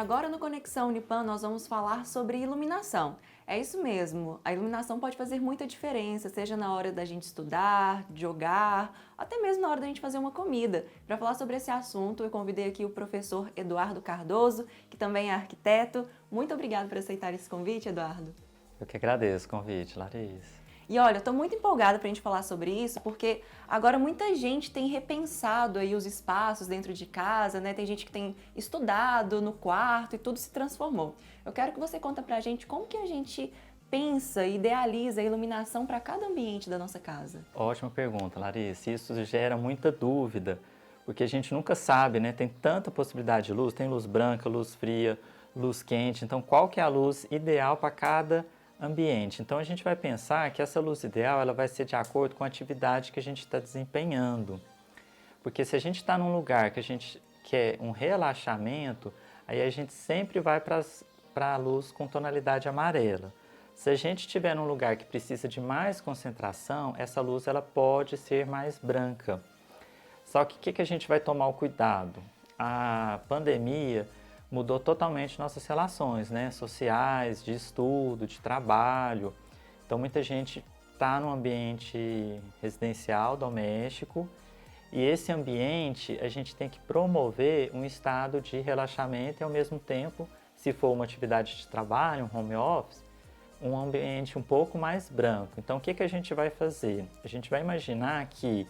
agora no Conexão Unipan nós vamos falar sobre iluminação. É isso mesmo, a iluminação pode fazer muita diferença, seja na hora da gente estudar, jogar, até mesmo na hora da gente fazer uma comida. Para falar sobre esse assunto, eu convidei aqui o professor Eduardo Cardoso, que também é arquiteto. Muito obrigada por aceitar esse convite, Eduardo. Eu que agradeço o convite, Larissa. E olha, eu estou muito empolgada para a gente falar sobre isso, porque agora muita gente tem repensado aí os espaços dentro de casa, né? Tem gente que tem estudado no quarto e tudo se transformou. Eu quero que você conta para a gente como que a gente pensa e idealiza a iluminação para cada ambiente da nossa casa. Ótima pergunta, Larissa. Isso gera muita dúvida, porque a gente nunca sabe, né? Tem tanta possibilidade de luz, tem luz branca, luz fria, luz quente. Então, qual que é a luz ideal para cada ambiente? Então, a gente vai pensar que essa luz ideal ela vai ser de acordo com a atividade que a gente está desempenhando. Porque se a gente está num lugar que a gente quer um relaxamento, aí a gente sempre vai para a luz com tonalidade amarela. Se a gente estiver num lugar que precisa de mais concentração, essa luz ela pode ser mais branca. Só que o que a gente vai tomar o cuidado? A pandemia mudou totalmente nossas relações, né? Sociais, de estudo, de trabalho. Então muita gente está no ambiente residencial, doméstico, e esse ambiente a gente tem que promover um estado de relaxamento e ao mesmo tempo, se for uma atividade de trabalho, um home office, um ambiente um pouco mais branco. Então o que a gente vai fazer? A gente vai imaginar que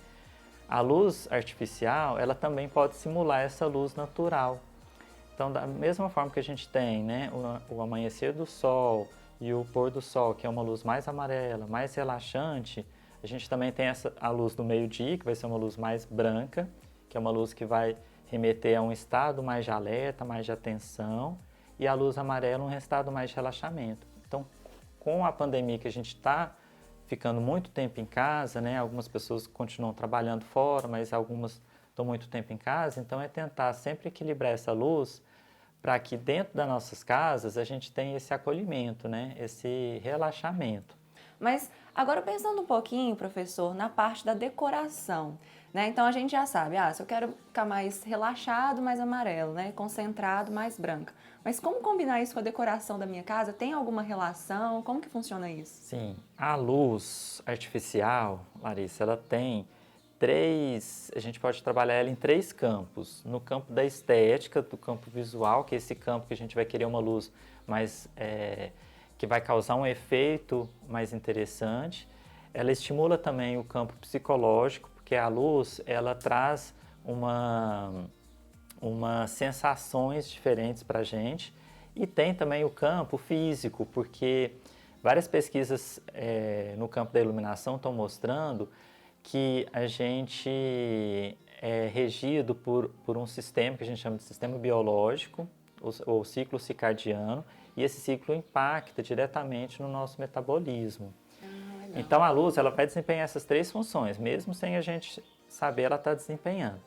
a luz artificial, ela também pode simular essa luz natural. Então, da mesma forma que a gente tem, né, o amanhecer do sol e o pôr do sol, que é uma luz mais amarela, mais relaxante, a gente também tem a luz do meio-dia, que vai ser uma luz mais branca, que é uma luz que vai remeter a um estado mais de alerta, mais de atenção, e a luz amarela, um estado mais de relaxamento. Então, com a pandemia que a gente está ficando muito tempo em casa, né? Algumas pessoas continuam trabalhando fora, mas algumas estão muito tempo em casa, então é tentar sempre equilibrar essa luz para que dentro das nossas casas a gente tenha esse acolhimento, né? Esse relaxamento. Mas agora pensando um pouquinho, professor, na parte da decoração, né? Então a gente já sabe, se eu quero ficar mais relaxado, mais amarelo, né? Concentrado, mais branca. Mas como combinar isso com a decoração da minha casa? Tem alguma relação? Como que funciona isso? Sim, a luz artificial, Larissa, ela tem três, a gente pode trabalhar ela em três campos. No campo da estética, do campo visual, que é esse campo que a gente vai querer uma luz mais que vai causar um efeito mais interessante. Ela estimula também o campo psicológico, porque a luz ela traz umas sensações diferentes para a gente. E tem também o campo físico, porque várias pesquisas no campo da iluminação estão mostrando que a gente é regido por um sistema que a gente chama de sistema biológico, ou ciclo circadiano, e esse ciclo impacta diretamente no nosso metabolismo. Então a luz ela vai desempenhar essas três funções, mesmo sem a gente saber ela está desempenhando.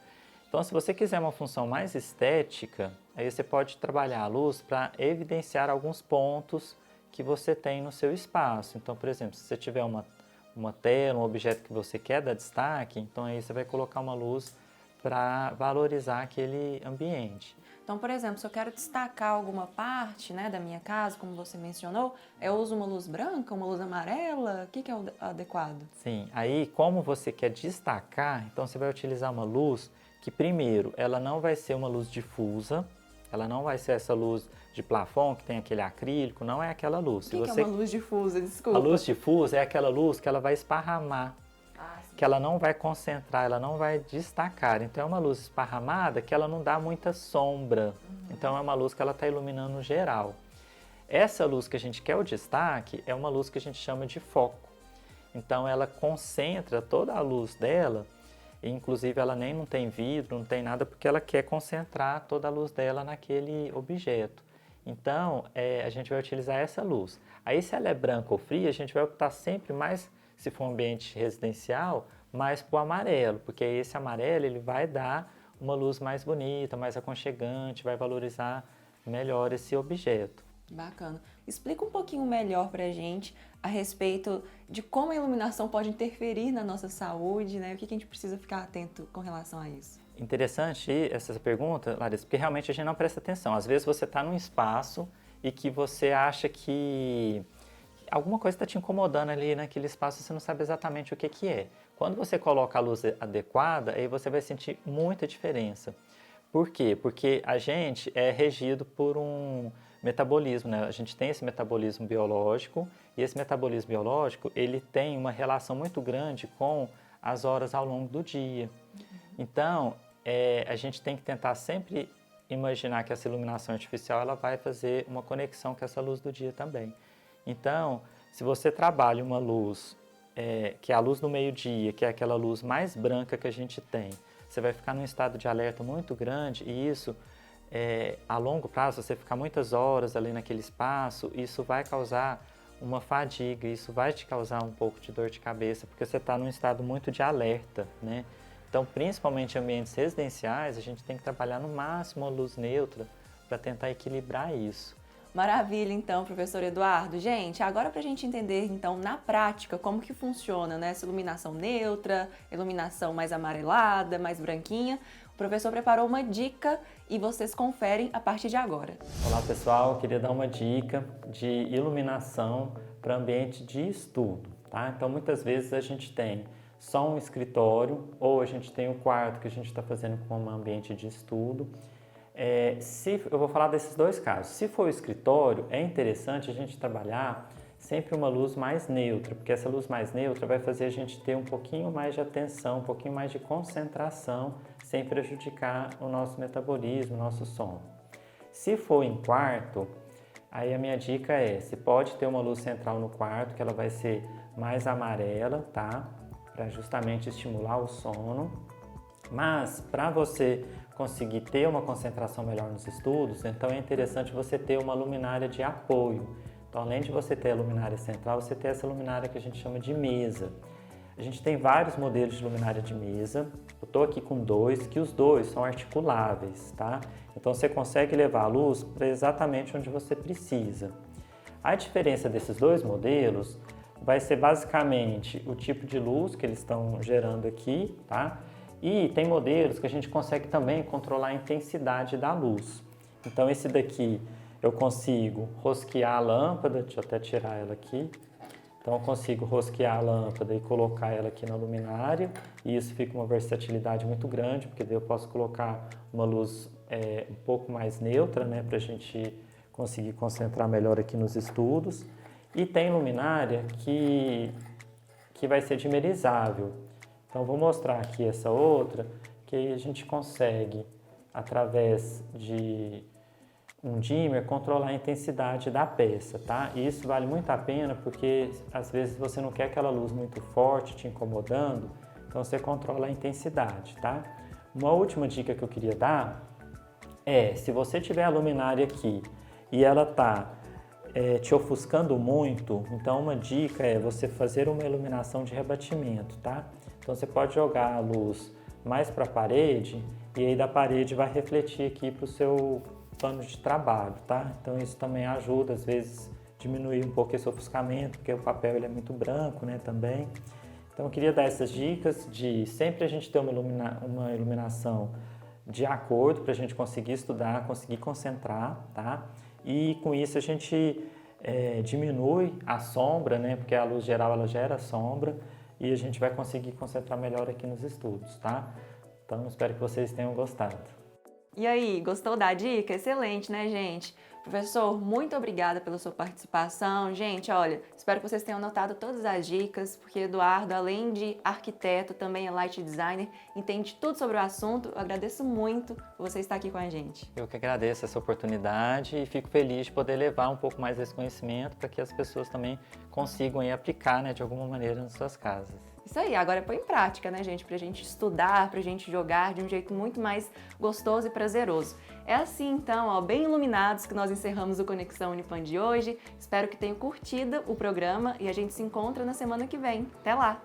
Então se você quiser uma função mais estética, aí você pode trabalhar a luz para evidenciar alguns pontos que você tem no seu espaço. Então, por exemplo, se você tiver uma tela, um objeto que você quer dar destaque, então aí você vai colocar uma luz para valorizar aquele ambiente. Então, por exemplo, se eu quero destacar alguma parte, né, da minha casa, como você mencionou, eu uso uma luz branca, uma luz amarela? O que é o adequado? Sim, aí como você quer destacar, então você vai utilizar uma luz que primeiro, ela não vai ser uma luz difusa, ela não vai ser essa luz de plafond que tem aquele acrílico, não é aquela luz. O que é uma luz difusa? Desculpa. A luz difusa é aquela luz que ela vai esparramar, Sim. que ela não vai concentrar, ela não vai destacar. Então é uma luz esparramada que ela não dá muita sombra. Então é uma luz que ela está iluminando no geral. Essa luz que a gente quer o destaque é uma luz que a gente chama de foco. Então ela concentra toda a luz dela, e inclusive ela nem não tem vidro, não tem nada, porque ela quer concentrar toda a luz dela naquele objeto. Então a gente vai utilizar essa luz. Aí se ela é branca ou fria, a gente vai optar sempre mais, se for um ambiente residencial, mais para o amarelo, porque esse amarelo ele vai dar uma luz mais bonita, mais aconchegante, vai valorizar melhor esse objeto. Bacana. Explica um pouquinho melhor pra gente a respeito de como a iluminação pode interferir na nossa saúde, né? O que a gente precisa ficar atento com relação a isso? Interessante essa pergunta, Larissa, porque realmente a gente não presta atenção. Às vezes você está num espaço e que você acha que alguma coisa está te incomodando ali naquele espaço, você não sabe exatamente o que que é. Quando você coloca a luz adequada, aí você vai sentir muita diferença. Por quê? Porque a gente é regido por um metabolismo, né? A gente tem esse metabolismo biológico e esse metabolismo biológico, ele tem uma relação muito grande com as horas ao longo do dia. Então, a gente tem que tentar sempre imaginar que essa iluminação artificial ela vai fazer uma conexão com essa luz do dia também. Então, se você trabalha uma luz, que é a luz do meio-dia, que é aquela luz mais branca que a gente tem, você vai ficar num estado de alerta muito grande e isso, a longo prazo, você ficar muitas horas ali naquele espaço, isso vai causar uma fadiga, isso vai te causar um pouco de dor de cabeça, porque você está num estado muito de alerta, né? Então, principalmente em ambientes residenciais, a gente tem que trabalhar no máximo a luz neutra para tentar equilibrar isso. Maravilha, então, professor Eduardo. Gente, agora para a gente entender, então, na prática, como que funciona, né? Essa iluminação neutra, iluminação mais amarelada, mais branquinha. O professor preparou uma dica e vocês conferem a partir de agora. Olá, pessoal. Eu queria dar uma dica de iluminação para ambiente de estudo, tá? Então, muitas vezes a gente tem só um escritório ou a gente tem um quarto que a gente está fazendo como ambiente de estudo. Eu vou falar desses dois casos. Se for o escritório, é interessante a gente trabalhar sempre uma luz mais neutra, porque essa luz mais neutra vai fazer a gente ter um pouquinho mais de atenção, um pouquinho mais de concentração, sem prejudicar o nosso metabolismo, o nosso sono. Se for em quarto, aí a minha dica você pode ter uma luz central no quarto, que ela vai ser mais amarela, tá? Para justamente estimular o sono. Mas para você conseguir ter uma concentração melhor nos estudos, então é interessante você ter uma luminária de apoio. Então, além de você ter a luminária central, você tem essa luminária que a gente chama de mesa. A gente tem vários modelos de luminária de mesa. Eu estou aqui com dois, que os dois são articuláveis, tá? Então você consegue levar a luz para exatamente onde você precisa. A diferença desses dois modelos vai ser basicamente o tipo de luz que eles estão gerando aqui, tá? E tem modelos que a gente consegue também controlar a intensidade da luz. Então esse daqui eu consigo rosquear a lâmpada, deixa eu até tirar ela aqui. Então eu consigo rosquear a lâmpada e colocar ela aqui na luminária, e isso fica uma versatilidade muito grande, porque daí eu posso colocar uma luz um pouco mais neutra, né, para a gente conseguir concentrar melhor aqui nos estudos. E tem luminária que vai ser dimerizável. Então vou mostrar aqui essa outra, que aí a gente consegue, através de um dimmer, controlar a intensidade da peça, tá? E isso vale muito a pena porque às vezes você não quer aquela luz muito forte te incomodando, então você controla a intensidade, tá? Uma última dica que eu queria dar se você tiver a luminária aqui e ela tá te ofuscando muito, então uma dica é você fazer uma iluminação de rebatimento, tá? Então você pode jogar a luz mais para a parede e aí da parede vai refletir aqui para o seu pano de trabalho, tá? Então isso também ajuda, às vezes, diminuir um pouco esse ofuscamento, porque o papel ele é muito branco, né, também. Então eu queria dar essas dicas de sempre a gente ter uma iluminação de acordo para a gente conseguir estudar, conseguir concentrar, tá? E com isso a gente diminui a sombra, né? Porque a luz geral ela gera sombra e a gente vai conseguir concentrar melhor aqui nos estudos, tá? Então espero que vocês tenham gostado. E aí, gostou da dica? Excelente, né, gente? Professor, muito obrigada pela sua participação. Gente, olha, espero que vocês tenham anotado todas as dicas, porque Eduardo, além de arquiteto, também é light designer, entende tudo sobre o assunto. Eu agradeço muito por você estar aqui com a gente. Eu que agradeço essa oportunidade e fico feliz de poder levar um pouco mais desse conhecimento para que as pessoas também consigam aplicar, né, de alguma maneira nas suas casas. Isso aí, agora põe em prática, né, gente? Pra gente estudar, pra gente jogar de um jeito muito mais gostoso e prazeroso. É assim, então, ó, bem iluminados, que nós encerramos o Conexão Unipan de hoje. Espero que tenham curtido o programa e a gente se encontra na semana que vem. Até lá!